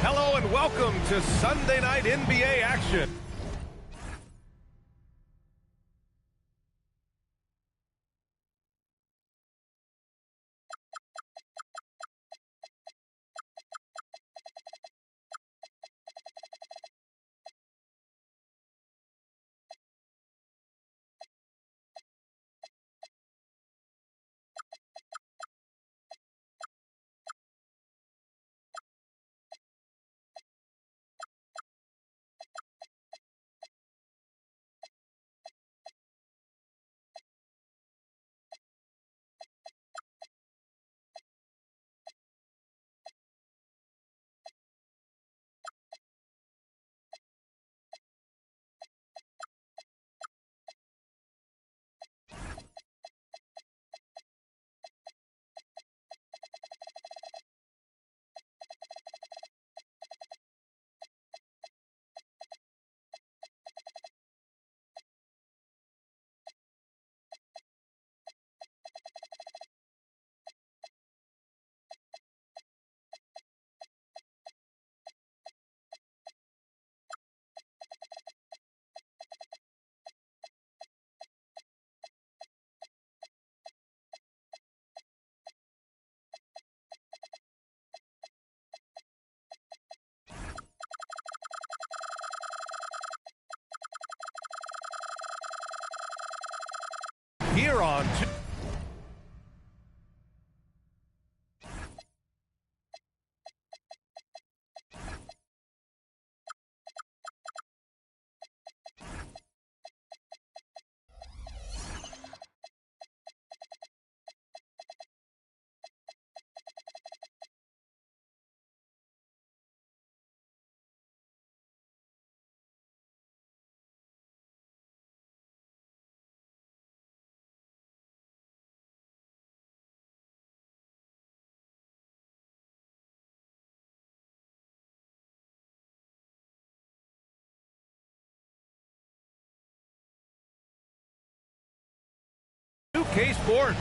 Hello and welcome to Sunday Night NBA action. Here on UK Sports.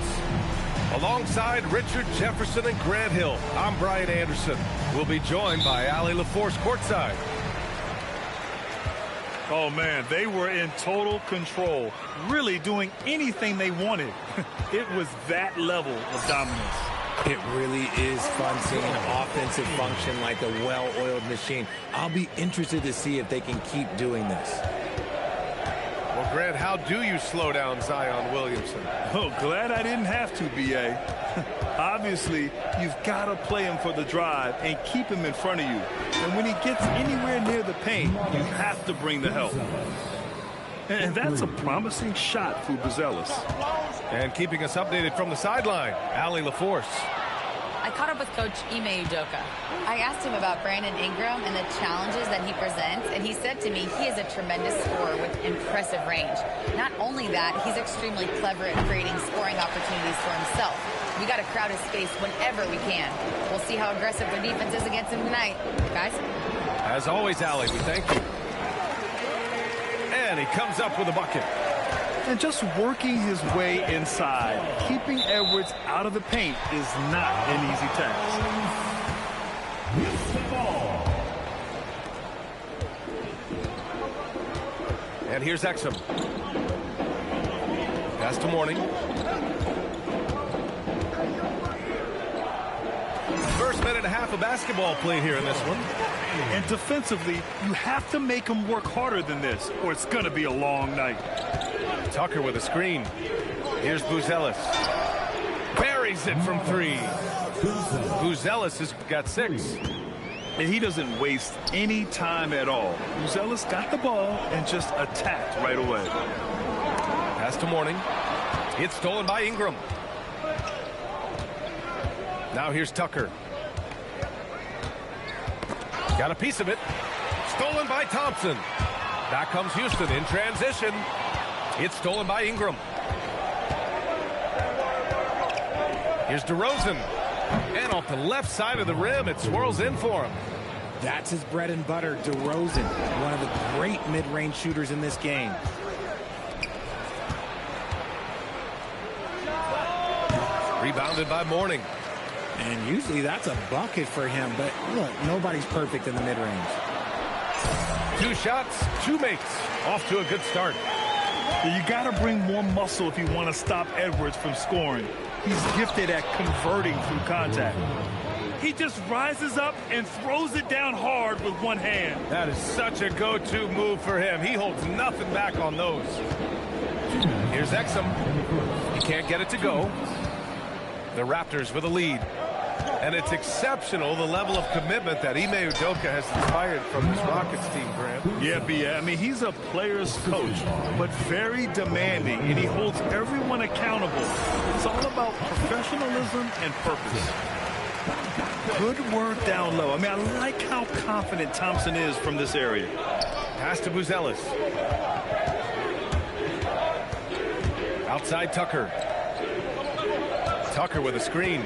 Alongside Richard Jefferson and Grant Hill, I'm Brian Anderson. We'll be joined by Allie LaForce courtside. Oh, man, they were in total control, really doing anything they wanted. It was that level of dominance. It really is fun seeing an offensive function like a well-oiled machine. I'll be interested to see if they can keep doing this. Well, Grant, how do you slow down Zion Williamson? Oh, glad I didn't have to, B.A. Obviously, you've got to play him for the drive and keep him in front of you. And when he gets anywhere near the paint, you have to bring the help. And that's a promising shot for Buzelis. And keeping us updated from the sideline, Allie LaForce. I caught up with Coach Ime Udoka. I asked him about Brandon Ingram and the challenges that he presents, and he said to me he is a tremendous scorer with impressive range. Not only that, he's extremely clever at creating scoring opportunities for himself. We got to crowd his space whenever we can. We'll see how aggressive their defense is against him tonight. Guys? As always, Allie, we thank you. And he comes up with a bucket. And just working his way inside, keeping Edwards out of the paint is not an easy task. And here's Exum. Pass to Mourning. First minute and a half of basketball played here in this one. And defensively, you have to make them work harder than this, or it's going to be a long night. Tucker with a screen. Here's Buzelis. Buries it from three. Buzelis has got 6. And he doesn't waste any time at all. Buzelis got the ball and just attacked right away. Pass to Mourning. It's stolen by Ingram. Now here's Tucker. Got a piece of it. Stolen by Thompson. Back comes Houston in transition. It's stolen by Ingram. Here's DeRozan. And off the left side of the rim, it swirls in for him. That's his bread and butter, DeRozan, one of the great mid-range shooters in this game. Rebounded by Mourning. And usually that's a bucket for him, but look, nobody's perfect in the mid-range. 2 shots, 2 makes. Off to a good start. You got to bring more muscle if you want to stop Edwards from scoring. He's gifted at converting through contact. He just rises up and throws it down hard with one hand. That is such a go-to move for him. He holds nothing back on those. Here's Exum. He can't get it to go. The Raptors with a lead. And it's exceptional, the level of commitment that Ime Udoka has inspired from this Rockets team, Grant. Yeah, B.A. I mean, he's a player's coach, but very demanding, and he holds everyone accountable. It's all about professionalism and purpose. Good work down low. I mean, I like how confident Thompson is from this area. Pass to Buzelis. Outside Tucker. Tucker with a screen.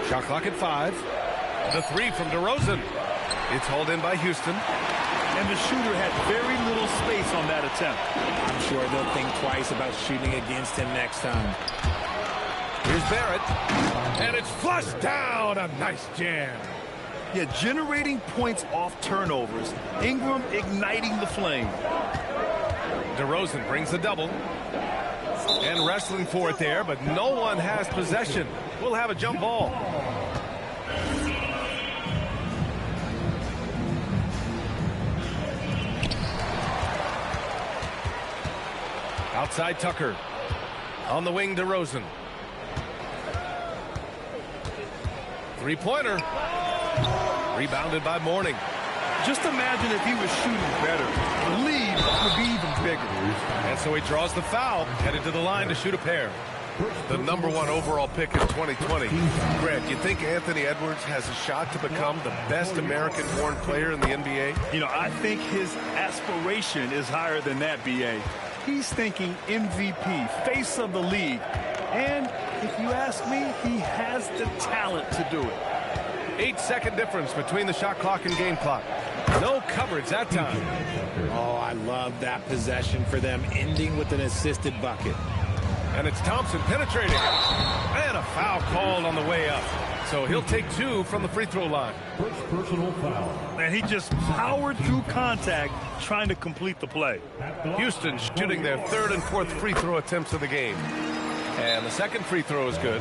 Shot clock at 5. The 3 from DeRozan. It's hauled in by Houston. And the shooter had very little space on that attempt. I'm sure they'll think twice about shooting against him next time. Here's Barrett. And it's flushed down. A nice jam. Yeah, generating points off turnovers. Ingram igniting the flame. DeRozan brings a double. And wrestling for it there, but no one has possession. We'll have a jump ball. Outside Tucker. On the wing, DeRozan. Three-pointer. Rebounded by Mourning. Just imagine if he was shooting better. The lead would be even bigger. And so he draws the foul, headed to the line to shoot a pair. The #1 overall pick in 2020. Grant, you think Anthony Edwards has a shot to become the best American-born player in the NBA? You know, I think his aspiration is higher than that, B.A. He's thinking MVP, face of the league. And if you ask me, he has the talent to do it. 8-second difference between the shot clock and game clock. No coverage that time. Oh, I love that possession for them, ending with an assisted bucket. And it's Thompson penetrating. And a foul called on the way up. So he'll take 2 from the free throw line. First personal foul. And he just powered through contact trying to complete the play. Houston shooting their 3rd and 4th free throw attempts of the game. And the second free throw is good.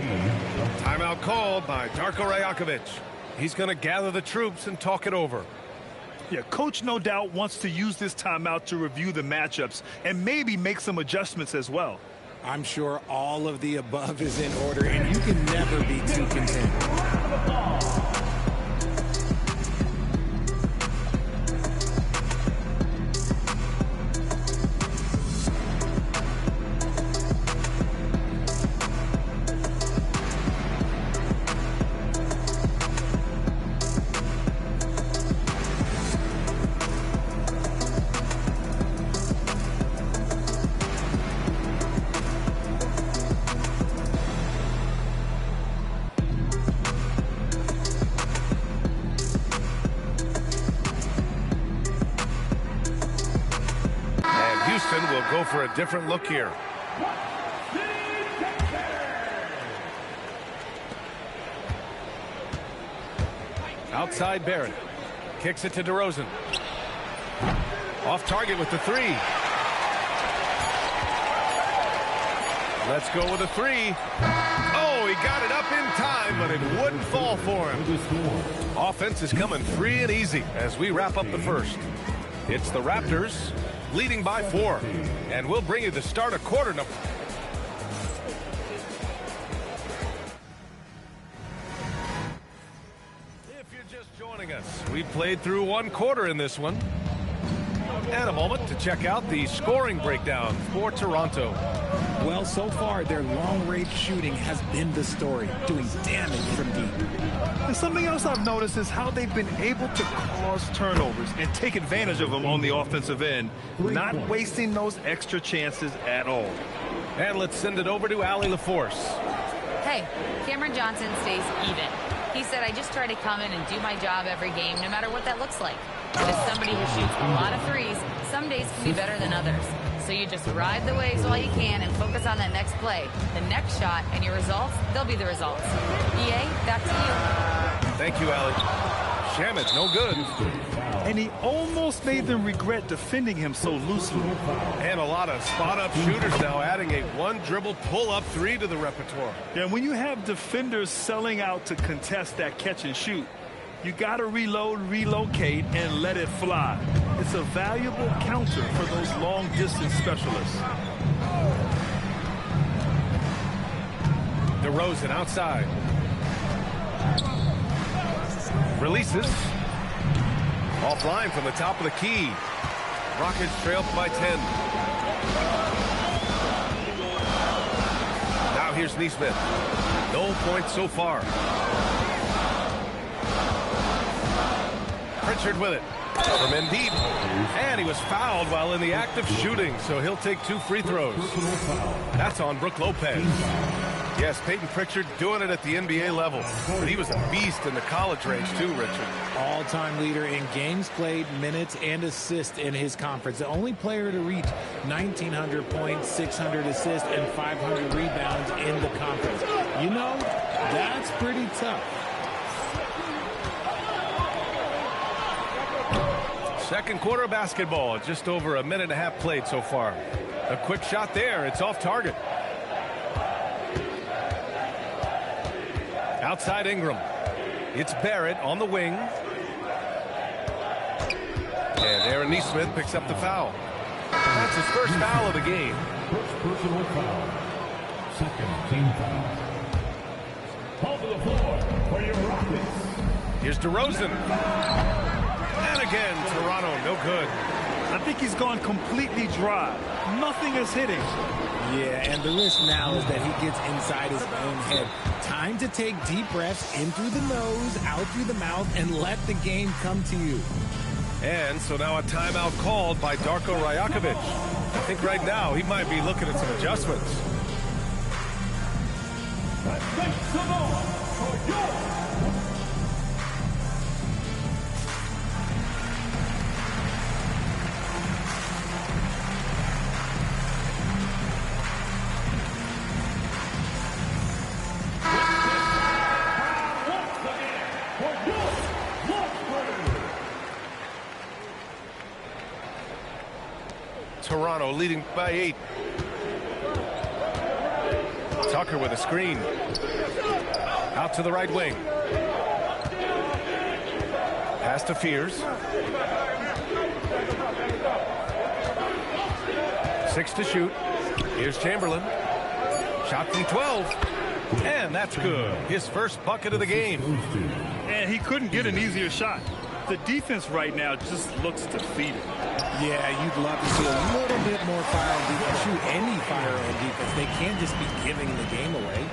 Timeout called by Darko Rajakovic. He's going to gather the troops and talk it over. Yeah, coach no doubt wants to use this timeout to review the matchups and maybe make some adjustments as well. I'm sure all of the above is in order, and you can never be too content. Will go for a different look here. Outside Barrett. Kicks it to DeRozan. Off target with the 3. Let's go with a 3. Oh, he got it up in time, but it wouldn't fall for him. Offense is coming free and easy as we wrap up the first. It's the Raptors leading by 4, and we'll bring you the start of quarter number. If you're just joining us, we played through 1 quarter in this one. And a moment to check out the scoring breakdown for Toronto. Well, so far, their long-range shooting has been the story, doing damage from deep. And something else I've noticed is how they've been able to cause turnovers and take advantage of them on the offensive end, not wasting those extra chances at all. And let's send it over to Allie LaForce. Hey, Cameron Johnson stays even. He said, I just try to come in and do my job every game, no matter what that looks like. As somebody who shoots a lot of threes, some days can be better than others. So you just ride the waves while you can and focus on that next play. The next shot and your results, they'll be the results. EA, back to you. Thank you, Allie. Shamet, no good. And he almost made them regret defending him so loosely. And a lot of spot-up shooters now adding a one-dribble pull-up three to the repertoire. Yeah, when you have defenders selling out to contest that catch and shoot, you got to reload, relocate, and let it fly. It's a valuable counter for those long-distance specialists. DeRozan outside. Releases. Offline from the top of the key. Rockets trail by 10. Now here's Nesmith. No points so far. Pritchard with it. From Embiid. And he was fouled while in the act of shooting, so he'll take 2 free throws. That's on Brook Lopez. Yes, Peyton Pritchard doing it at the NBA level. But he was a beast in the college range too, Richard. All-time leader in games played, minutes, and assists in his conference. The only player to reach 1,900 points, 600 assists, and 500 rebounds in the conference. You know, that's pretty tough. Second quarter basketball, just over a minute and a half played so far. A quick shot there, it's off target. Outside Ingram. It's Barrett on the wing. And Aaron Nesmith picks up the foul. That's his first foul of the game. First personal foul. Second team foul. Ball to the floor for your Rockets. Here's DeRozan. And again, Toronto, no good. I think he's gone completely dry. Nothing is hitting. Yeah, and the risk now is that he gets inside his own head. Time to take deep breaths in through the nose, out through the mouth, and let the game come to you. And so now a timeout called by Darko Rajakovic. I think right now he might be looking at some adjustments. Let's make some noise for your Toronto leading by 8. Tucker with a screen. Out to the right wing. Pass to Fears. 6 to shoot. Here's Chamberlain. Shot from 12. And that's good. His first bucket of the game. And he couldn't get an easier shot. The defense right now just looks defeated. Yeah, you'd love to see a little bit more fire on defense. Shoot, any fire on defense. They can't just be giving the game away.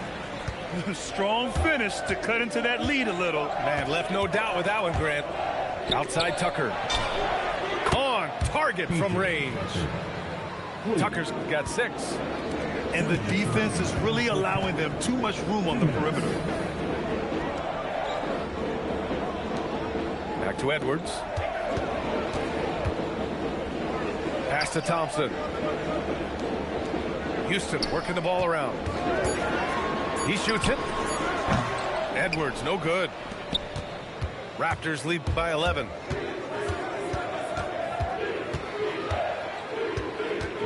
Strong finish to cut into that lead a little. Man, left no doubt with that one, Grant. Outside Tucker. On target from range. Tucker's got 6. And the defense is really allowing them too much room on the perimeter. Back to Edwards. Pass to Thompson. Houston working the ball around. He shoots it. Edwards, no good. Raptors lead by 11.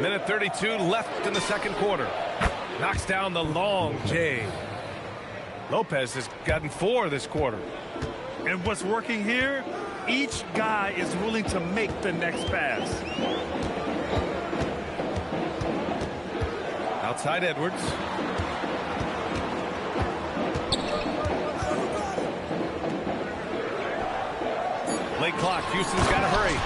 Minute 32 left in the second quarter. Knocks down the long J. Lopez has gotten 4 this quarter. And what's working here, each guy is willing to make the next pass. Outside Edwards. Late clock. Houston's got to hurry.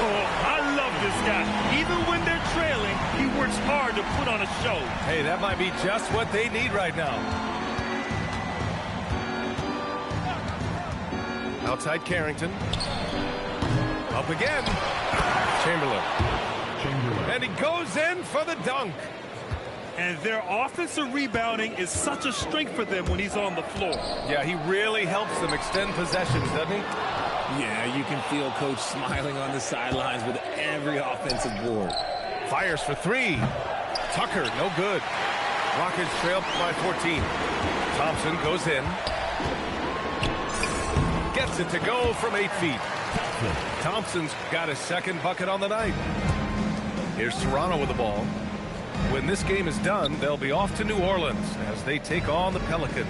Oh, I love this guy. Even when they're trailing, he works hard to put on a show. Hey, that might be just what they need right now. Outside Carrington. Up again. Chamberlain. And he goes in for the dunk. And their offensive rebounding is such a strength for them when he's on the floor. Yeah, he really helps them extend possessions, doesn't he? Yeah, you can feel Coach smiling on the sidelines with every offensive board. Fires for three. Tucker, no good. Rockets trail by 14. Thompson goes in. Gets it to go from 8 feet. Thompson's got his second bucket on the night. Here's Toronto with the ball. When this game is done, they'll be off to New Orleans as they take on the Pelicans.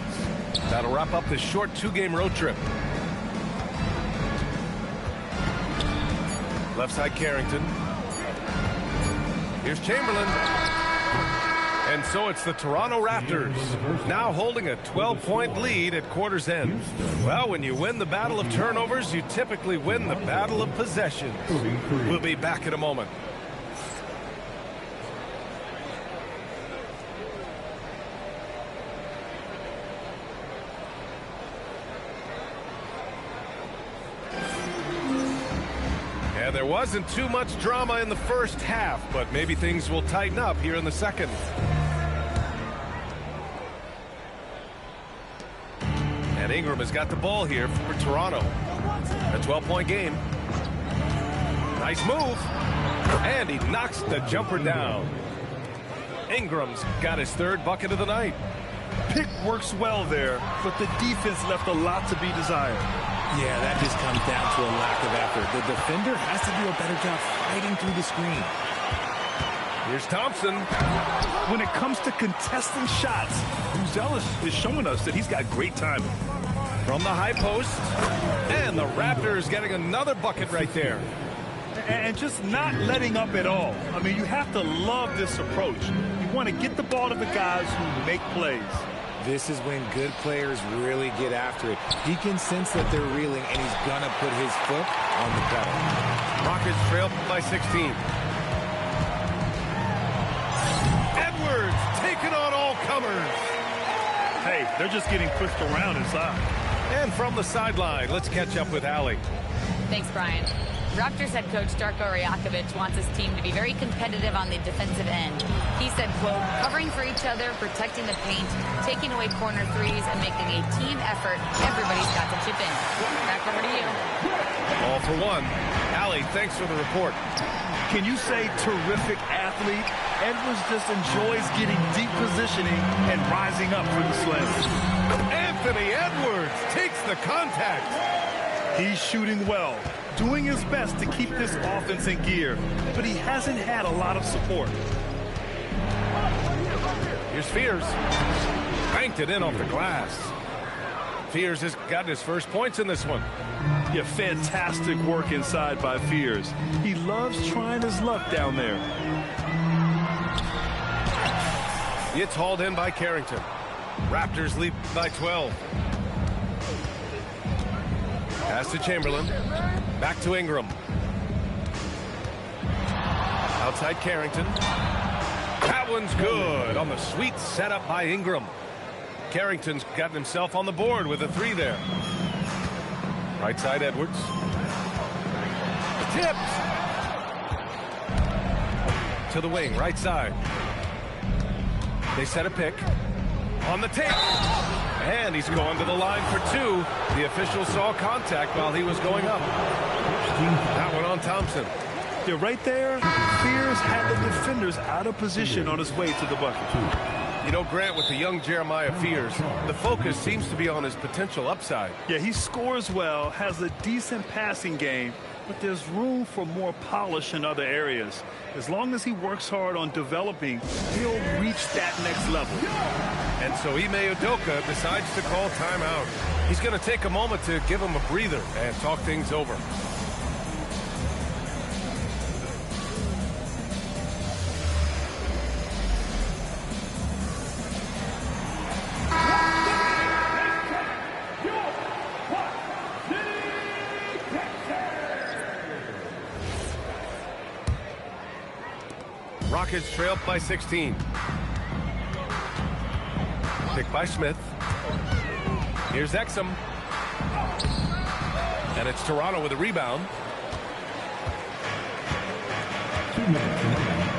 That'll wrap up this short 2-game road trip. Left side Carrington. Here's Chamberlain. And so it's the Toronto Raptors, now holding a 12-point lead at quarter's end. Well, when you win the battle of turnovers, you typically win the battle of possessions. We'll be back in a moment. And there wasn't too much drama in the first half, but maybe things will tighten up here in the second. And Ingram has got the ball here for Toronto. A 12-point game. Nice move. And he knocks the jumper down. Ingram's got his third bucket of the night. Pick works well there, but the defense left a lot to be desired. Yeah, that just comes down to a lack of effort. The defender has to do a better job fighting through the screen. Here's Thompson. When it comes to contesting shots, Buzelis is showing us that he's got great timing. From the high post. And the Raptors getting another bucket right there. And just not letting up at all. I mean, you have to love this approach. You want to get the ball to the guys who make plays. This is when good players really get after it. He can sense that they're reeling, and he's going to put his foot on the pedal. Rockets trail by 16. Edwards taking on all comers. Hey, they're just getting pushed around inside. And from the sideline, let's catch up with Allie. Thanks, Brian. Raptors head coach Darko Rajakovic wants his team to be very competitive on the defensive end. He said, quote, covering for each other, protecting the paint, taking away corner threes, and making a team effort. Everybody's got to chip in. Back over to you. All for one. Allie, thanks for the report. Can you say terrific athlete? Edwards just enjoys getting deep positioning and rising up for the slam. Anthony Edwards takes the contact. He's shooting well, doing his best to keep this offense in gear, but he hasn't had a lot of support. Here's Fears. Banked it in off the glass. Fears has got his first points in this one. Yeah, fantastic work inside by Fears. He loves trying his luck down there. It's hauled in by Carrington. Raptors lead by 12. Pass to Chamberlain. Back to Ingram. Outside Carrington. That one's good on the sweet setup by Ingram. Carrington's gotten himself on the board with a three there. Right side Edwards. Tipped. To the wing, right side. They set a pick. On the tape. And he's going to the line for two. The official saw contact while he was going up. That one on Thompson. Yeah, right there, Fears had the defenders out of position on his way to the bucket. You know, Grant, with the young Jeremiah Fears, the focus seems to be on his potential upside. Yeah, he scores well, has a decent passing game, but there's room for more polish in other areas. As long as he works hard on developing, he'll reach that next level. And so Ime Udoka decides to call timeout. He's going to take a moment to give him a breather and talk things over. Rockets trail by 16. Pick by Smith. Here's Exum. And it's Toronto with a rebound.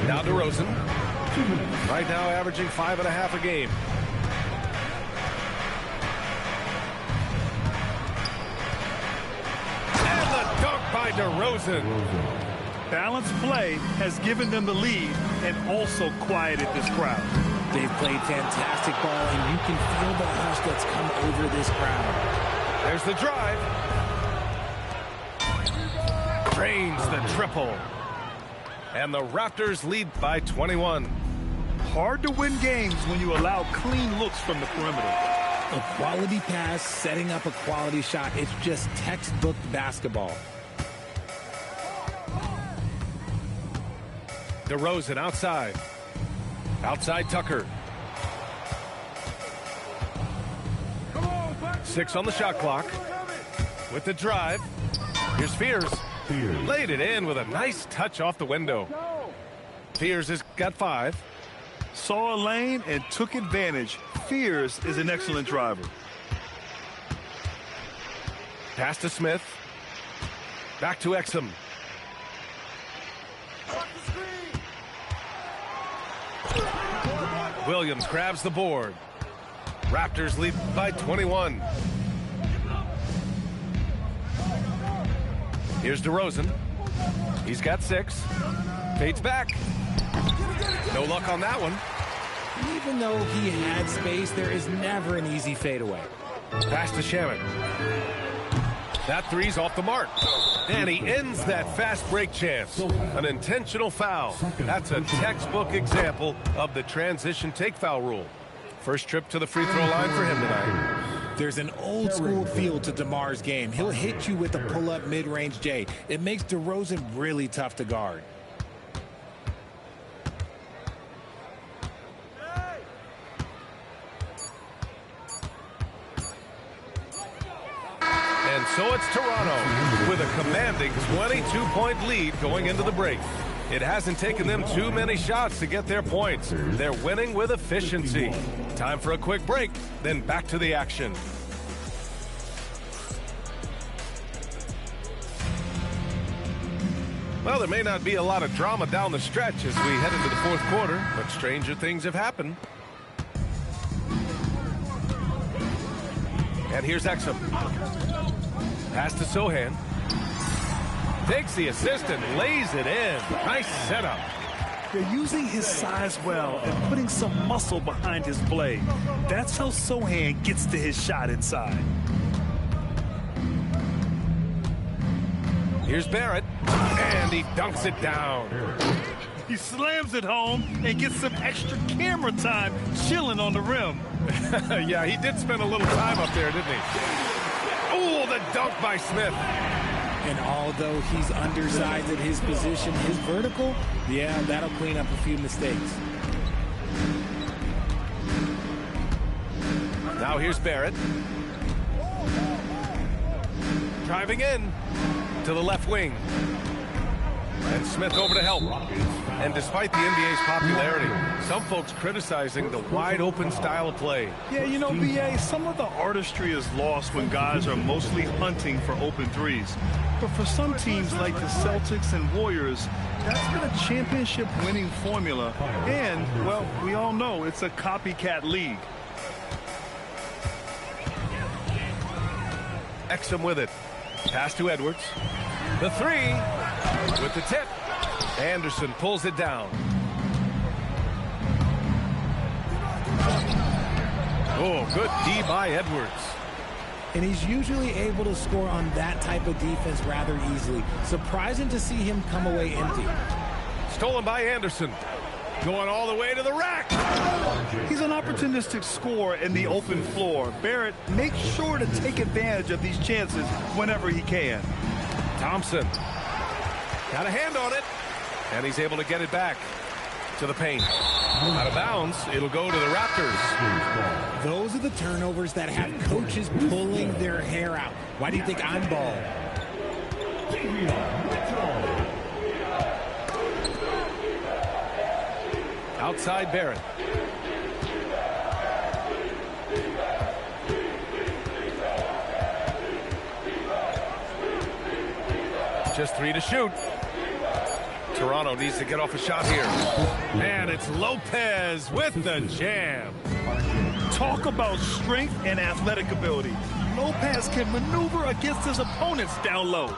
Now DeRozan. Right now averaging 5.5 a game. And the dunk by DeRozan. balanced play has given them the lead and also quieted this crowd. They've played fantastic ball, and you can feel the hush that's come over this crowd. There's the drive. Drains the triple. And the Raptors lead by 21. Hard to win games when you allow clean looks from the perimeter. A quality pass, setting up a quality shot. It's just textbook basketball. DeRozan outside. Outside Tucker. 6 on the shot clock. With the drive. Here's Fears. Laid it in with a nice touch off the window. Fears has got 5. Saw a lane and took advantage. Fears is an excellent driver. Pass to Smith. Back to Exum. Williams grabs the board. Raptors lead by 21. Here's DeRozan. He's got 6. Fades back. No luck on that one. Even though he had space, there is never an easy fadeaway. Pass to Shaman. That three's off the mark. And he ends that fast break chance. An intentional foul. That's a textbook example of the transition take foul rule. First trip to the free throw line for him tonight. There's an old school feel to DeMar's game. He'll hit you with a pull-up mid-range J. It makes DeRozan really tough to guard. And so it's Toronto with a commanding 22-point lead going into the break. It hasn't taken them too many shots to get their points. They're winning with efficiency. Time for a quick break, then back to the action. Well, there may not be a lot of drama down the stretch as we head into the fourth quarter, but stranger things have happened. And here's Exum. Pass to Sohan. Takes the assist and lays it in. Nice setup. They're using his size well and putting some muscle behind his play. That's how Sohan gets to his shot inside. Here's Barrett, and he dunks it down. He slams it home and gets some extra camera time chilling on the rim. Yeah, he did spend a little time up there, didn't he? Oh, the dunk by Smith. And although he's undersized at his position, his vertical, yeah, that'll clean up a few mistakes. Now here's Barrett. Driving in to the left wing. And Smith over to help. And despite the NBA's popularity, some folks criticizing the wide-open style of play. Yeah, you know, B.A., some of the artistry is lost when guys are mostly hunting for open threes. But for some teams like the Celtics and Warriors, that's been a championship-winning formula. And, well, we all know it's a copycat league. Exum with it. Pass to Edwards. The three with the tip. Anderson pulls it down. Oh, good D by Edwards. And he's usually able to score on that type of defense rather easily. Surprising to see him come away empty. Stolen by Anderson. Going all the way to the rack. He's an opportunistic scorer in the open floor. Barrett makes sure to take advantage of these chances whenever he can. Thompson. Got a hand on it. And he's able to get it back to the paint. Out of bounds, it'll go to the Raptors. Those are the turnovers that have coaches pulling their hair out. Why do you think I'm bald? Outside Barrett. Just 3 to shoot. Toronto needs to get off a shot here. And it's Lopez with the jam. Talk about strength and athletic ability. Lopez can maneuver against his opponents down low.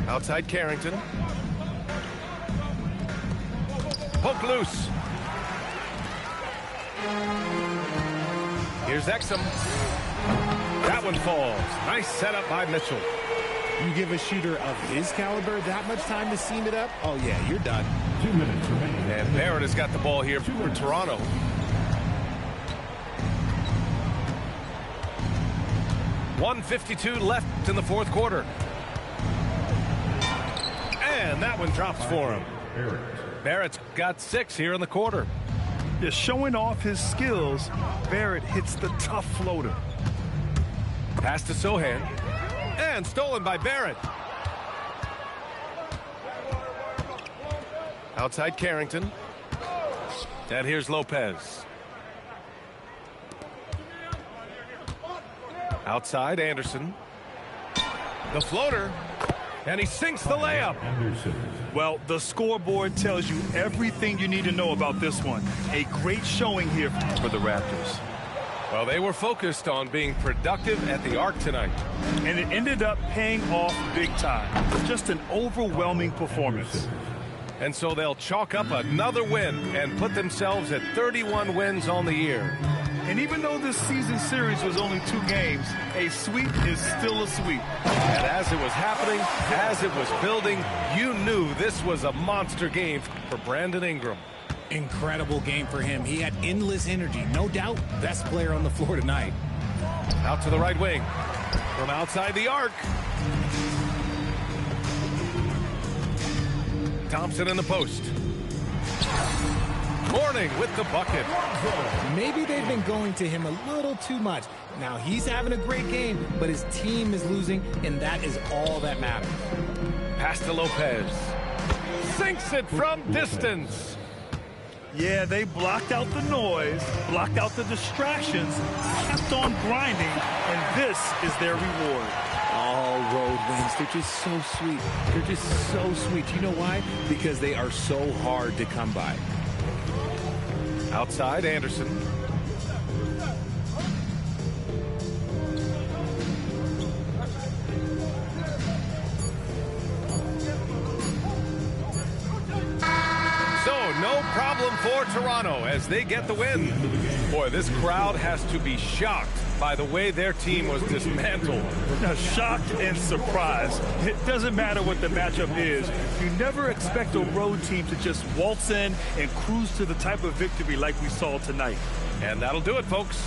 Outside Carrington. Poke loose. Here's Exum. That one falls. Nice setup by Mitchell. You give a shooter of his caliber that much time to seam it up, oh yeah, you're done. 2 minutes remaining. And Barrett has got the ball here for Toronto. .152 left in the fourth quarter. And that one drops for him. Barrett's got 6 here in the quarter. Just showing off his skills, Barrett hits the tough floater. Pass to Sohan. And stolen by Barrett. Outside Carrington. And here's Lopez. Outside Anderson. The floater. And he sinks the layup. Well, the scoreboard tells you everything you need to know about this one. A great showing here for the Raptors. Well, they were focused on being productive at the arc tonight. And it ended up paying off big time. Just an overwhelming performance. And so they'll chalk up another win and put themselves at 31 wins on the year. And even though this season series was only 2 games, a sweep is still a sweep. And as it was happening, as it was building, you knew this was a monster game for Brandon Ingram. Incredible game for him. He had endless energy. No doubt, best player on the floor tonight. Out to the right wing. From outside the arc. Thompson in the post. Mourning with the bucket. Maybe they've been going to him a little too much. Now he's having a great game, but his team is losing, and that is all that matters. Pass to Lopez. Sinks it from distance. Yeah, they blocked out the noise, blocked out the distractions, kept on grinding, and this is their reward. All road wins. They're just so sweet. They're just so sweet. You know why? Because they are so hard to come by. Outside Anderson. No problem for Toronto as they get the win. Boy, this crowd has to be shocked by the way their team was dismantled. Now, shocked and surprised. It doesn't matter what the matchup is. You never expect a road team to just waltz in and cruise to the type of victory like we saw tonight. And that'll do it, folks.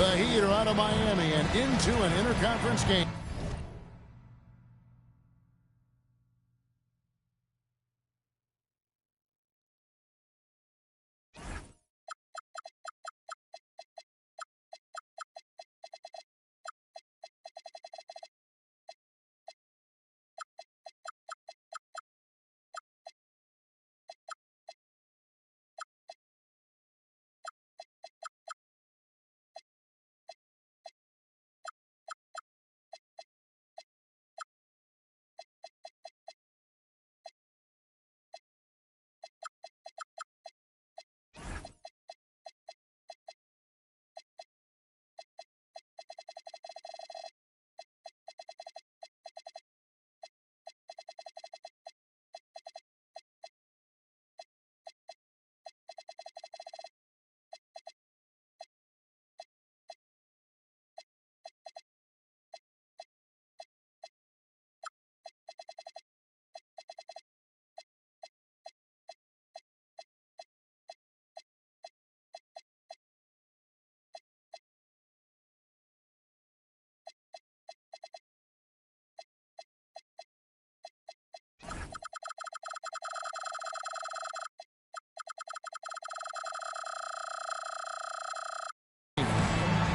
The Heat are out of Miami and into an interconference game.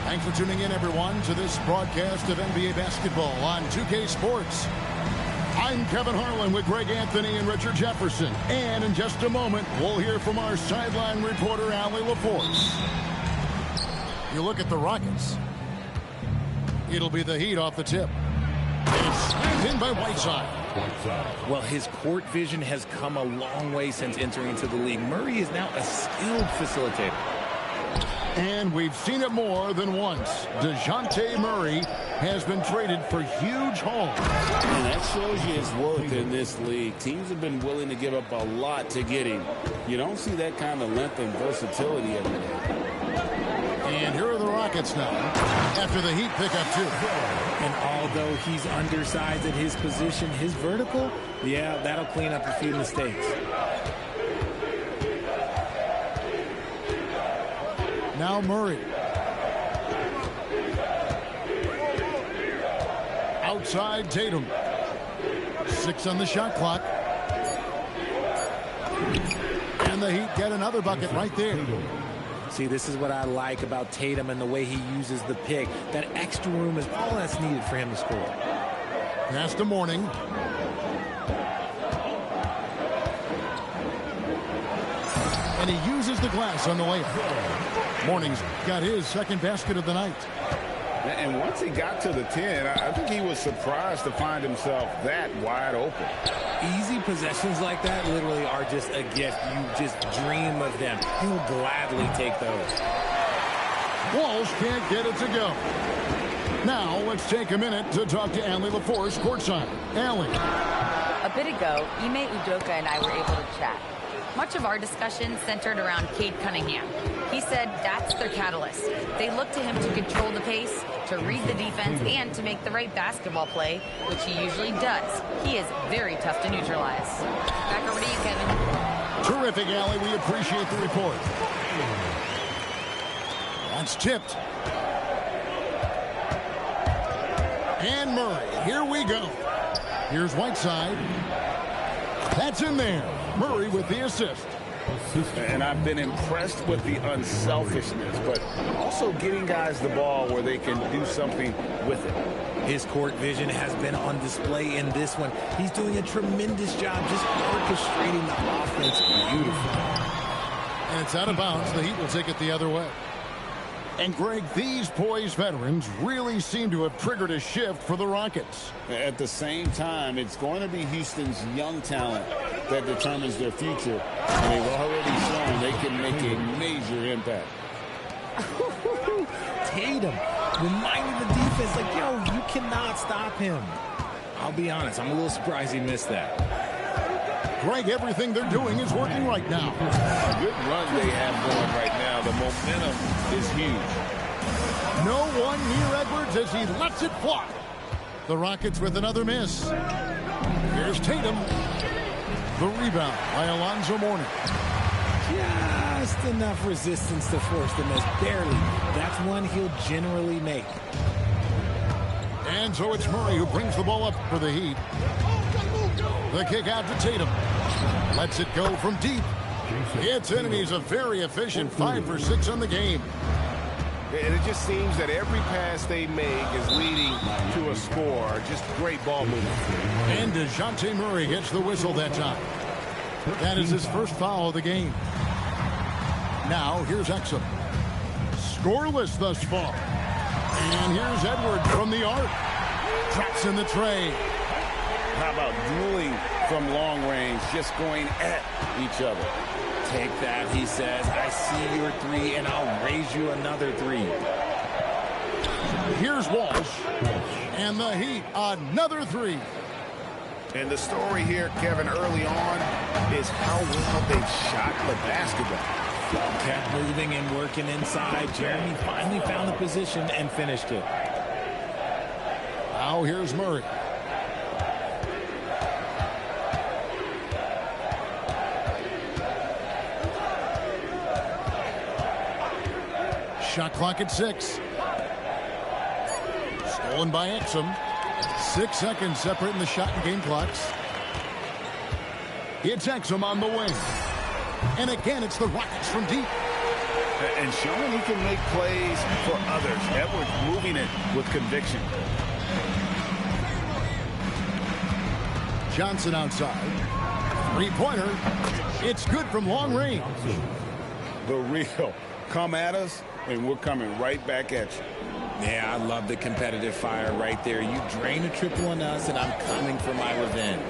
Thanks for tuning in, everyone, to this broadcast of NBA basketball on 2K Sports. I'm Kevin Harlan with Greg Anthony and Richard Jefferson. And in just a moment, we'll hear from our sideline reporter, Allie LaForce. You look at the Rockets. It'll be the Heat off the tip. It's slammed in by Whiteside. Well, his court vision has come a long way since entering into the league. Murray is now a skilled facilitator. And we've seen it more than once. DeJounte Murray has been traded for huge hauls. And that shows you his worth in this league. Teams have been willing to give up a lot to get him. You don't see that kind of length and versatility every day. And here are the Rockets now, after the Heat pick up 2. And although he's undersized at his position, his vertical, yeah, that'll clean up a few mistakes. Now Murray. Outside Tatum. 6 on the shot clock. And the Heat get another bucket right there. See, this is what I like about Tatum and the way he uses the pick. That extra room is all that's needed for him to score. Pass to Mourning. And he uses the glass on the layup. Mourning's got his second basket of the night. And once he got to the 10, I think he was surprised to find himself that wide open. Easy possessions like that literally are just a gift. You just dream of them. He'll gladly take those. Walsh can't get it to go. Now let's take a minute to talk to Allie LaForce courtside. Allie. A bit ago, Ime Udoka and I were able to chat. Much of our discussion centered around Cade Cunningham. He said that's their catalyst. They look to him to control the pace, to read the defense, and to make the right basketball play, which he usually does. He is very tough to neutralize. Back over to you, Kevin. Terrific, Allie. We appreciate the report. That's tipped. And Murray. Here we go. Here's Whiteside. That's in there. Murray with the assist. And I've been impressed with the unselfishness, but also getting guys the ball where they can do something with it. His court vision has been on display in this one. He's doing a tremendous job just orchestrating the offense beautifully. And it's out of bounds. The Heat will take it the other way. And, Greg, these poised veterans really seem to have triggered a shift for the Rockets. At the same time, it's going to be Houston's young talent that determines their future. And they've already shown they can make a major impact. Tatum reminding the defense, like, yo, you cannot stop him. I'll be honest, I'm a little surprised he missed that. Greg, everything they're doing is working right now. A good run they have going right now. The momentum is huge. No one near Edwards as he lets it fly. The Rockets with another miss. Here's Tatum. The rebound by Alonzo Mourning. just enough resistance to force the miss. Barely. That's one he'll generally make. And so it's Murray who brings the ball up for the Heat. The kick out to Tatum. Lets it go from deep. It's in, and he's a very efficient 5 for 6 on the game. And it just seems that every pass they make is leading to a score. Just great ball movement. And DeJounte Murray gets the whistle that time. That is his first foul of the game. Now, here's Exum. Scoreless thus far. And here's Edwards from the arc. Traps in the tray. How about dueling from long range, just going at each other? Take that, he says. I see your 3, and I'll raise you another 3. Here's Walsh. And the Heat, another 3. And the story here, Kevin, early on is how well they've shot the basketball. Kept moving and working inside. Jeremy finally found the position and finished it. Now here's Murray. Shot clock at 6. Stolen by Exum. 6 seconds separating the shot and game clocks. It's Exum on the wing. And again, it's the Rockets from deep. And showing he can make plays for others. Edwards moving it with conviction. Johnson outside. Three-pointer. It's good from long range. The real. Come at us, and we're coming right back at you. Yeah, I love the competitive fire right there. You drain a triple on us, and I'm coming for my revenge.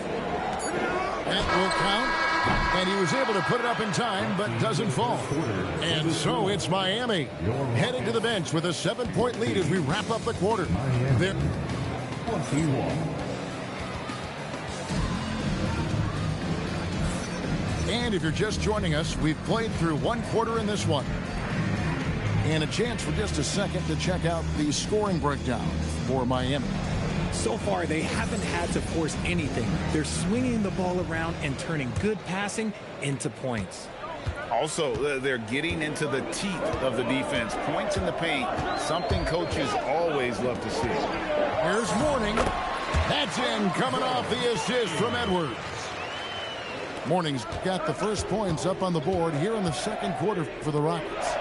That will count. And he was able to put it up in time, but doesn't fall. And so it's Miami heading to the bench with a 7-point lead as we wrap up the quarter. They're And if you're just joining us, we've played through 1 quarter in this one. And a chance for just a second to check out the scoring breakdown for Miami. So far, they haven't had to force anything. They're swinging the ball around and turning good passing into points. Also, they're getting into the teeth of the defense. Points in the paint, something coaches always love to see. Here's Mourning. That's in, coming off the assist from Edwards. Mourning's got the first points up on the board here in the second quarter for the Rockets.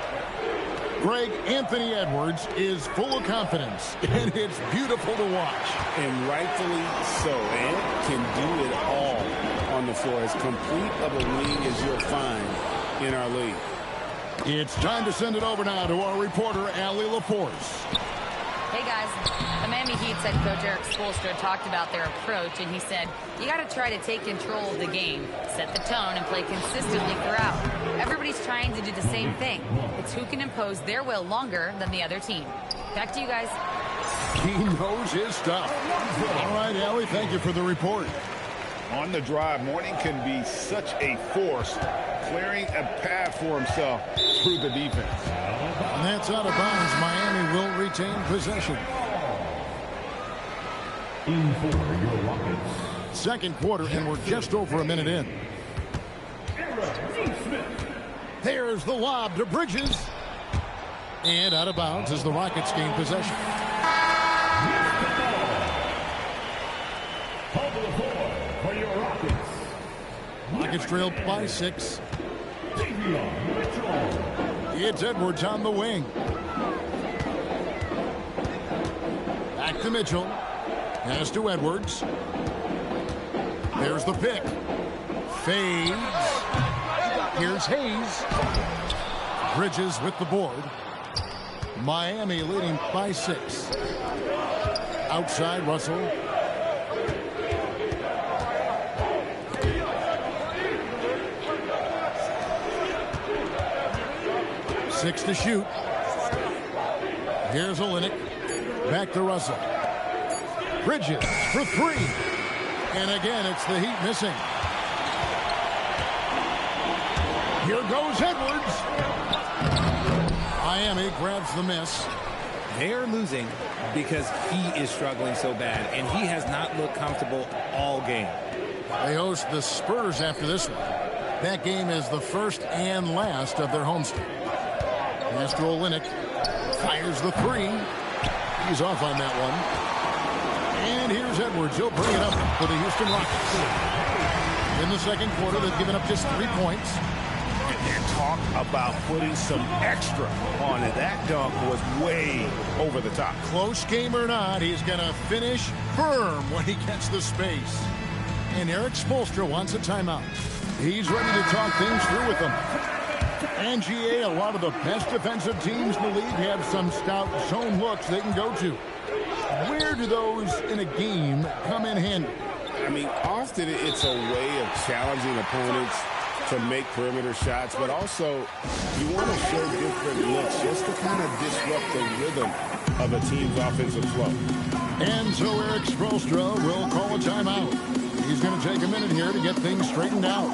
Greg, Anthony Edwards is full of confidence, and it's beautiful to watch. And rightfully so. And can do it all on the floor. As complete of a wing as you'll find in our league. It's time to send it over now to our reporter, Allie Laforce. Hey, guys. The Miami Heat's head coach Eric Spoelstra talked about their approach, and he said, you got to try to take control of the game, set the tone, and play consistently throughout. Everybody's trying to do the same thing. It's who can impose their will longer than the other team. Back to you guys. He knows his stuff. All right, Allie, thank you for the report. On the drive, Mourning can be such a force, clearing a path for himself through the defense. And that's out of bounds. Miami will retain possession. In for your Rockets. Second quarter, and we're just over a minute in. There's the lob to Bridges. And out of bounds as the Rockets gain possession. For your Rockets. Rockets trail by 6. It's Edwards on the wing. Back to Mitchell. Pass to Edwards. There's the pick. Fades. Here's Hayes. Bridges with the board. Miami leading by 6. Outside Russell. Six to shoot. Here's Olynyk. Back to Russell. Bridges for 3. And again, it's the Heat missing. Here goes Edwards. Miami grabs the miss. They're losing because he is struggling so bad, and he has not looked comfortable all game. They host the Spurs after this one. That game is the first and last of their homestand. Master Olynyk fires the three. He's off on that one. And here's Edwards. He'll bring it up for the Houston Rockets. In the second quarter, they've given up just 3 points. And talk about putting some extra on it. That dunk was way over the top. Close game or not, he's going to finish firm when he gets the space. And Eric Spoelstra wants a timeout. He's ready to talk things through with them. And GA, a lot of the best defensive teams in the league have some stout zone looks they can go to. Where do those in a game come in handy? I mean, often it's a way of challenging opponents to make perimeter shots, but also you want to show different looks just to kind of disrupt the rhythm of a team's offensive flow. And so Eric Spoelstra will call a timeout. He's going to take a minute here to get things straightened out.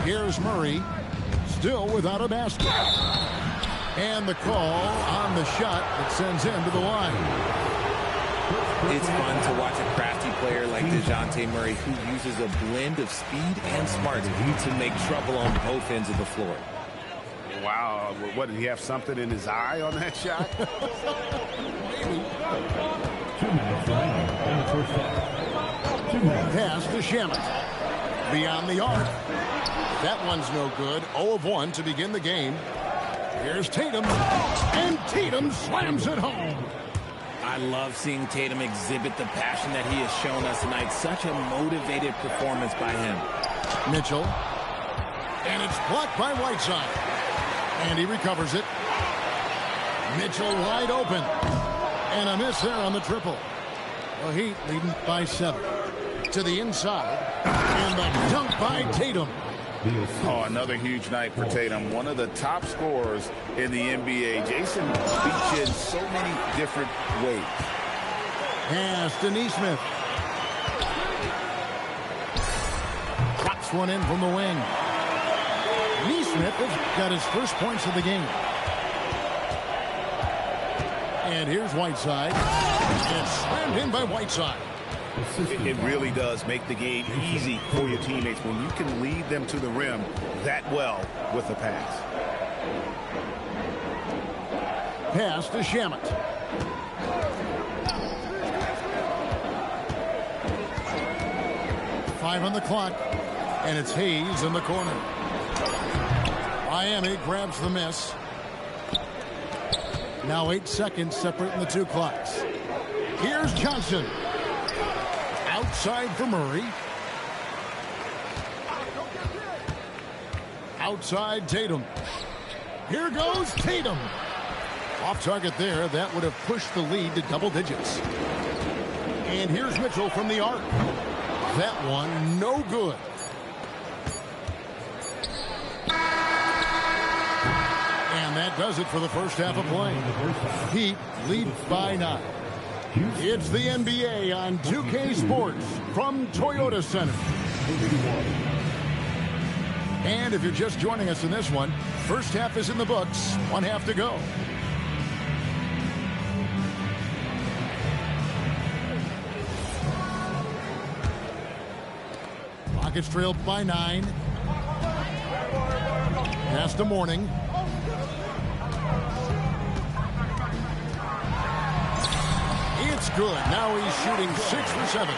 Here's Murray, still without a basket. And the call on the shot that sends him to the line. It's fun to watch a crafty player like DeJounte Murray who uses a blend of speed and smarts to make trouble on both ends of the floor. Wow, what, did he have something in his eye on that shot? 2 minutes remaining in the first half. 2 minutes. Pass to Shamet. Beyond the arc. That one's no good. 0 of 1 to begin the game. Here's Tatum. And Tatum slams it home. I love seeing Tatum exhibit the passion that he has shown us tonight. Such a motivated performance by him. Mitchell. And it's blocked by Whiteside. And he recovers it. Mitchell wide open. And a miss there on the triple. The Heat leading by 7. To the inside. And the dunk by Tatum. Oh, another huge night for Tatum. One of the top scorers in the NBA. Jason beats you in so many different ways. Pass to Nesmith. Drops one in from the wing. Nesmith has got his first points of the game. And here's Whiteside. And slammed in by Whiteside. It really does make the game easy for your teammates when you can lead them to the rim that well with a pass. Pass to Shamet. Five on the clock. And it's Hayes in the corner. Miami grabs the miss. Now 8 seconds separating the 2 clocks. Here's Johnson. Outside for Murray. Outside Tatum. Here goes Tatum. Off target there. That would have pushed the lead to double digits. And here's Mitchell from the arc. That one no good. And that does it for the first half of play. Heat lead by 9. It's the NBA on 2K Sports from Toyota Center. And if you're just joining us in this one, first half is in the books. 1 half to go. Rockets trailed by 9. Pass to Mourning. It's good. Now he's shooting 6 for 7.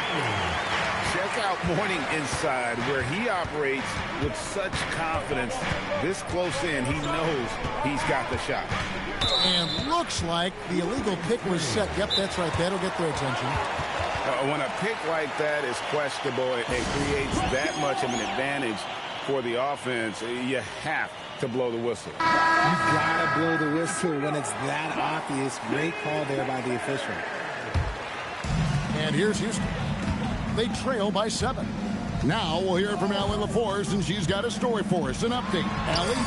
Check out Mourning inside where he operates with such confidence. This close in, he knows he's got the shot. And looks like the illegal pick was set. Yep, that's right. That'll get their attention. When a pick like that is questionable, it creates that much of an advantage for the offense. You have to blow the whistle. You gotta blow the whistle when it's that obvious. Great call there by the official. And here's Houston. They trail by 7. Now we'll hear from Allie LaForce, and she's got a story for us. An update. Allie?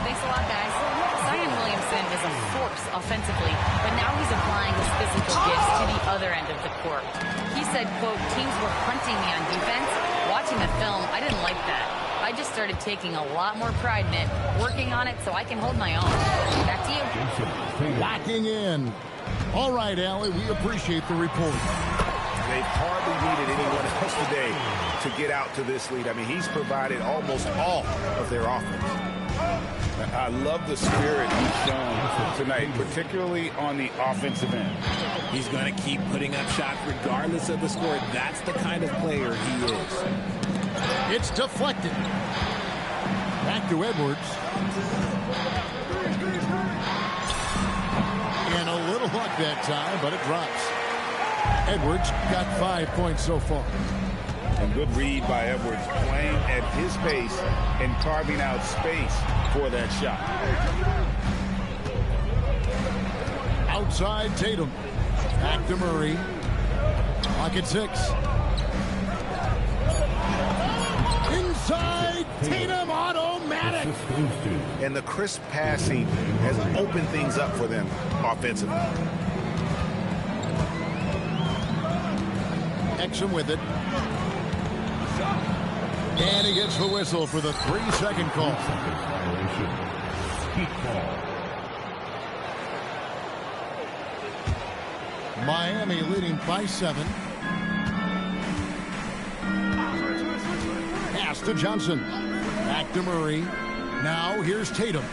Thanks a lot, guys. Zion Williamson is a force offensively, but now he's applying his physical gifts to the other end of the court. He said, quote, teams were hunting me on defense. Watching the film, I didn't like that. I just started taking a lot more pride in it, working on it so I can hold my own. Back to you. Locking in. All right, Allie, we appreciate the report. They've hardly needed anyone else today to get out to this lead. I mean, he's provided almost all of their offense. I love the spirit he's shown tonight, particularly on the offensive end. He's going to keep putting up shots regardless of the score. That's the kind of player he is. It's deflected. Back to Edwards. And a little luck that time, but it drops. Edwards got 5 points so far. A good read by Edwards, playing at his pace and carving out space for that shot. Outside Tatum. Back to Murray. Clock at 6. Inside Tatum, automatic. And the crisp passing has opened things up for them offensively. Exum with it. And he gets the whistle for the 3-second call. Miami leading by 7. Pass to Johnson. Back to Murray. Now here's Tatum.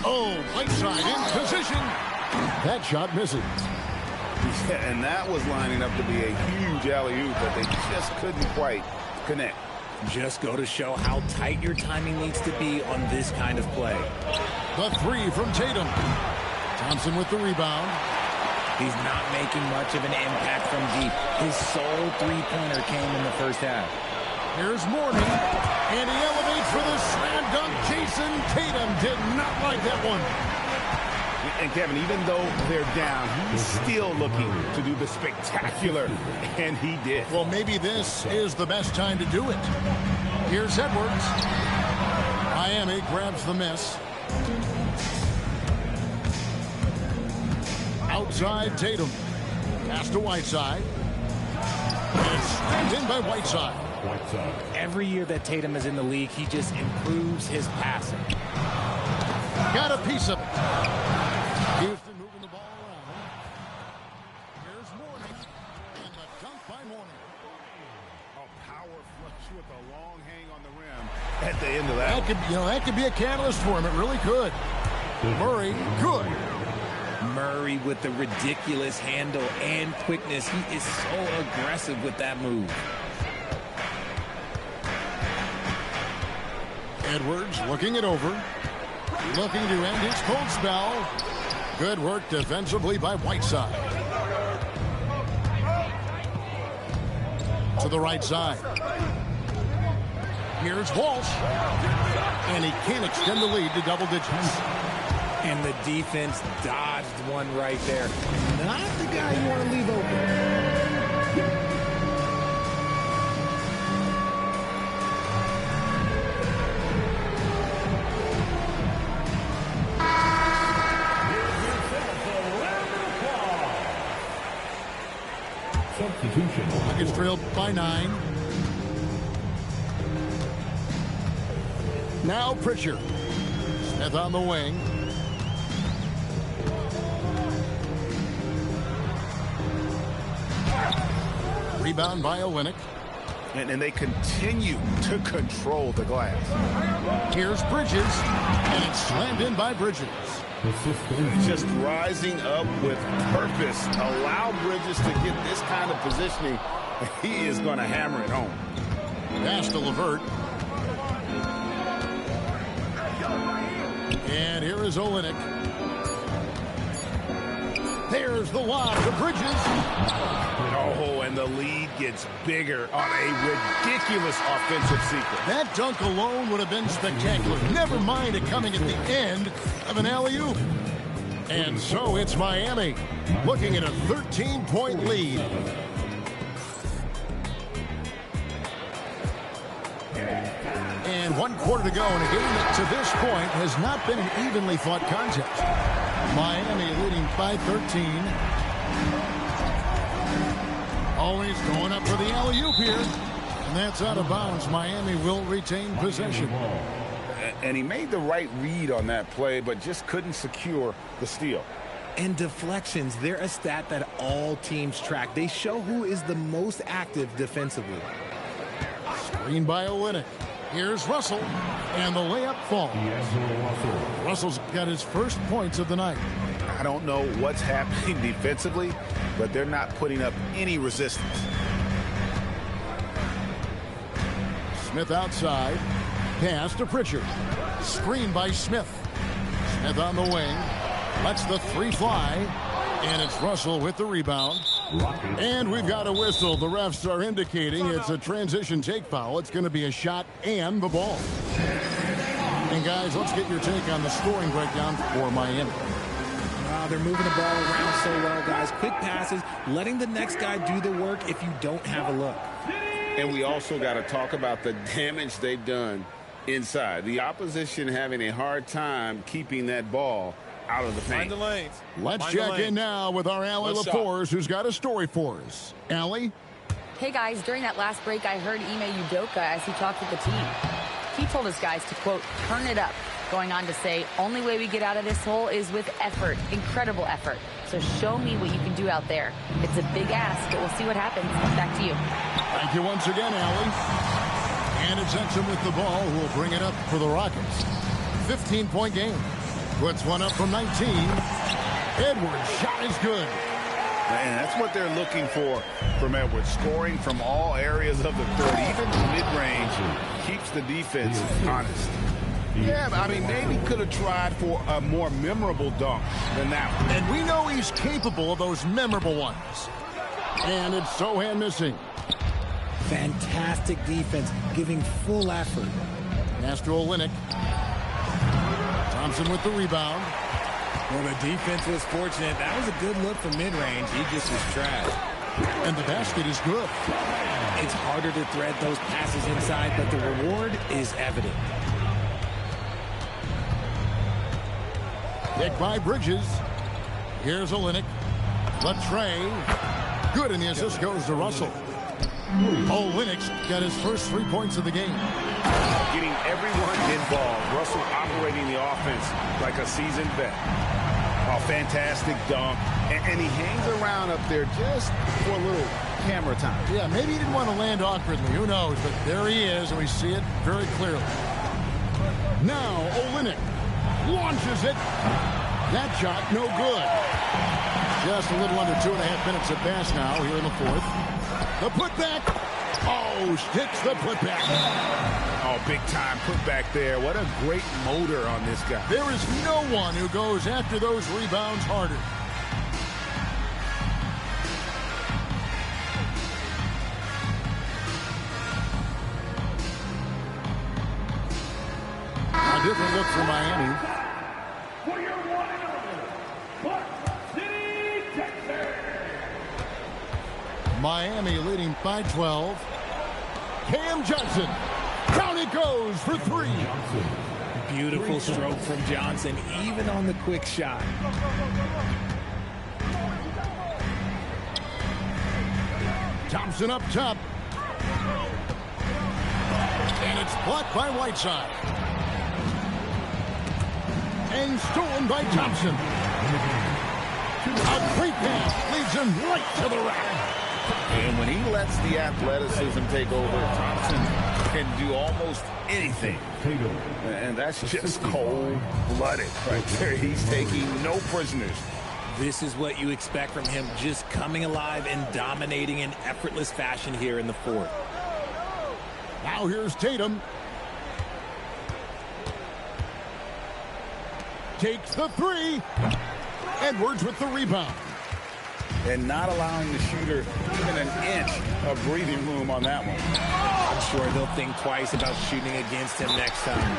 Oh, Whiteside in position. That shot misses. Yeah, and that was lining up to be a huge alley-oop, but they just couldn't quite connect. Just go to show how tight your timing needs to be on this kind of play. The 3 from Tatum. Thompson with the rebound. He's not making much of an impact from deep. His sole three-pointer came in the first half. Here's Mourning, and he elevates for the slam dunk. Jason Tatum did not like that one. And Kevin, even though they're down, he's still looking to do the spectacular, and he did. Well, maybe this is the best time to do it. Here's Edwards. Miami grabs the miss. Outside Tatum. Pass to Whiteside. And it's slammed in by Whiteside. Every year that Tatum is in the league, he just improves his passing. Got a piece of it. Houston moving the ball around. Here's Mourning. And the dunk by Mourning. A power flush with a long hang on the rim at the end of That could, that could be a catalyst for him. It really could. Murray, good. Murray with the ridiculous handle and quickness. He is so aggressive with that move. Edwards looking it over. Looking to end his cold spell. Good work defensively by Whiteside. To the right side. Here's Walsh. And he can't extend the lead to double digits. And the defense dodged one right there. Not the guy you want to leave open. Substitution. Nuggets trailed by 9. Now Pritchard. Smith on the wing. Rebound by Olynyk. And they continue to control the glass. Here's Bridges. And it's slammed in by Bridges. Just rising up with purpose. Allow Bridges to get this kind of positioning. He is going to hammer it home. Pass to LeVert. And here is Olynyk. There's the lob to Bridges. Oh, and the lead gets bigger on a ridiculous offensive sequence. That dunk alone would have been spectacular. Never mind it coming at the end of an alley-oop. And so it's Miami looking at a 13-point lead. And 1 quarter to go in a game that to this point has not been an evenly fought contest. Miami leading by 13. Always going up for the alley-oop here. And that's out of bounds. Miami will retain possession. And he made the right read on that play, but just couldn't secure the steal. And deflections, they're a stat that all teams track. They show who is the most active defensively. Screen by Olynyk. Here's Russell, and the layup falls. Russell's got his first points of the night. I don't know what's happening defensively, but they're not putting up any resistance. Smith outside. Pass to Pritchard. Screen by Smith. Smith on the wing. Lets the three fly. And it's Russell with the rebound. And we've got a whistle. The refs are indicating it's a transition take foul. It's going to be a shot and the ball. And guys, let's get your take on the scoring breakdown for Miami. They're moving the ball around so well, guys. Quick passes, letting the next guy do the work if you don't have a look. And we also got to talk about the damage they've done inside. The opposition having a hard time keeping that ball out of the paint. Let's check in now with our Allie LaForce, who's got a story for us. Allie? Hey, guys, during that last break, I heard Ime Udoka as he talked with the team. He told his guys to, quote, turn it up, going on to say, only way we get out of this hole is with effort, incredible effort. So show me what you can do out there. It's a big ask, but we'll see what happens. Back to you. Thank you once again, Allie. And it's Exum with the ball, who will bring it up for the Rockets. 15-point game. Puts one up from 19. Edwards' shot is good. And that's what they're looking for from Edwards. Scoring from all areas of the court, even mid-range, keeps the defense honest. Yeah, I mean, maybe could have tried for a more memorable dunk than that one. And we know he's capable of those memorable ones. And it's Sochan missing. Fantastic defense, giving full effort. Pass to Olynyk. Thompson with the rebound. Well, the defense was fortunate. That was a good look from mid-range. He just was trash. And the basket is good. It's harder to thread those passes inside, but the reward is evident. Pick by Bridges. Here's Olynyk. Latrey. Good, and the assist goes to Russell. Olynyk's got his first 3 points of the game. Getting everyone involved. Russell operating the offense like a seasoned vet. A fantastic dunk. And he hangs around up there just for a little camera time. Yeah, maybe he didn't want to land awkwardly. Who knows? But there he is, and we see it very clearly. Now, Olynyk launches it. That shot, no good. Just a little under 2.5 minutes at best now here in the fourth. The putback. Oh, sticks the putback. Oh, big time putback there. What a great motor on this guy. There is no one who goes after those rebounds harder. A different look for Miami. Miami leading by 12. Cam Johnson. Down it goes for three. Beautiful stroke from Johnson, even on the quick shot. Thompson up top. And it's blocked by Whiteside. And stolen by Thompson. A great pass leads him right to the rack. And when he lets the athleticism take over, Thompson can do almost anything. And that's just cold-blooded right there. He's taking no prisoners. This is what you expect from him, just coming alive and dominating in effortless fashion here in the fourth. Now here's Tatum. Takes the three. Edwards with the rebound. And not allowing the shooter even an inch of breathing room on that one. I'm sure they'll think twice about shooting against him next time.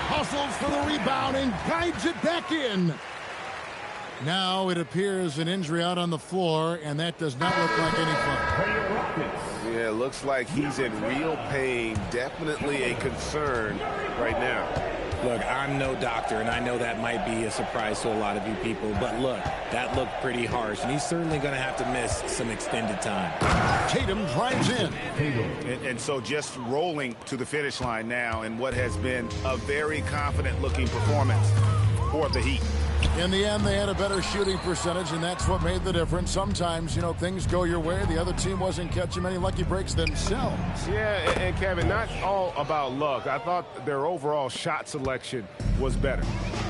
Hustles for the rebound and guides it back in. Now it appears an injury out on the floor, and that does not look like any fun. Yeah, it looks like he's in real pain. Definitely a concern right now. Look, I'm no doctor, and I know that might be a surprise to a lot of you people, but look, that looked pretty harsh, and he's certainly going to have to miss some extended time. Tatum drives in. And so just rolling to the finish line now in what has been a very confident-looking performance for the Heat. In the end, they had a better shooting percentage, and that's what made the difference. Sometimes, you know, things go your way. The other team wasn't catching many lucky breaks themselves. Yeah, and Kevin, not all about luck. I thought their overall shot selection was better.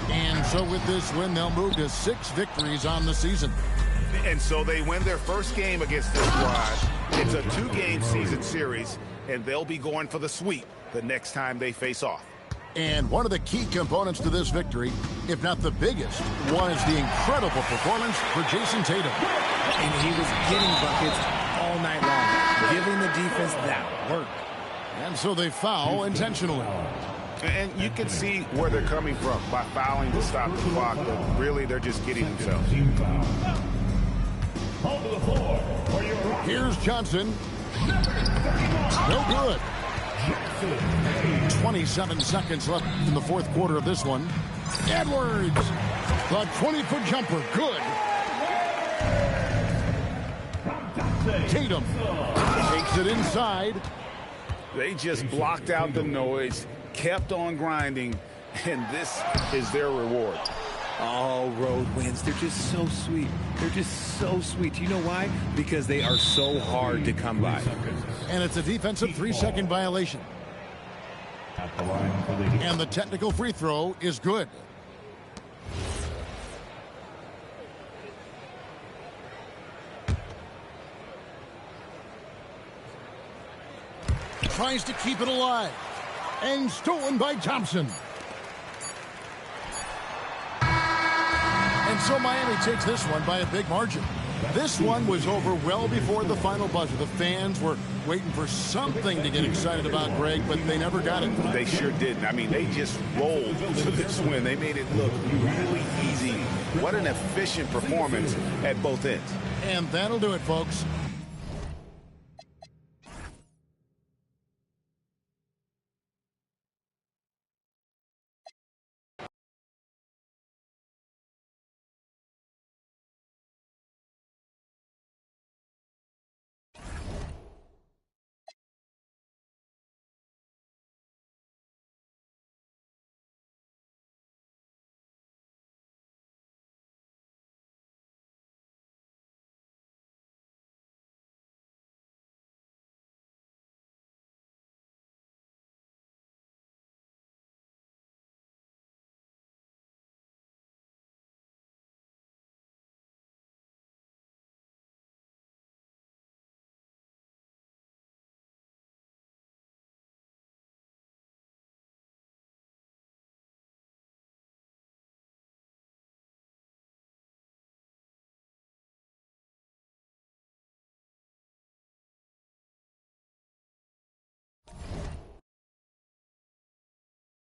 And so with this win, they'll move to 6 victories on the season. And so they win their first game against this squad. It's a 2-game season series, and they'll be going for the sweep the next time they face off. And one of the key components to this victory, if not the biggest, was the incredible performance for Jason Tatum. And he was getting buckets all night long, giving the defense that work. And so they foul intentionally. And you can see where they're coming from by fouling to stop the clock, but really they're just getting themselves. Here's Johnson. No good. 27 seconds left in the fourth quarter of this one. Edwards. The 20-foot jumper. Good. Tatum takes it inside. They just blocked out the noise, kept on grinding, and this is their reward. All road wins. They're just so sweet. They're just so sweet. You know why? Because they are so hard to come by. And it's a defensive 3-second violation. And the technical free throw is good. Tries to keep it alive. And stolen by Thompson. And so Miami takes this one by a big margin. This one was over well before the final buzzer. The fans were waiting for something to get excited about, Greg, but they never got it. They sure didn't. I mean, they just rolled to this win. They made it look really easy. What an efficient performance at both ends. And that'll do it, folks.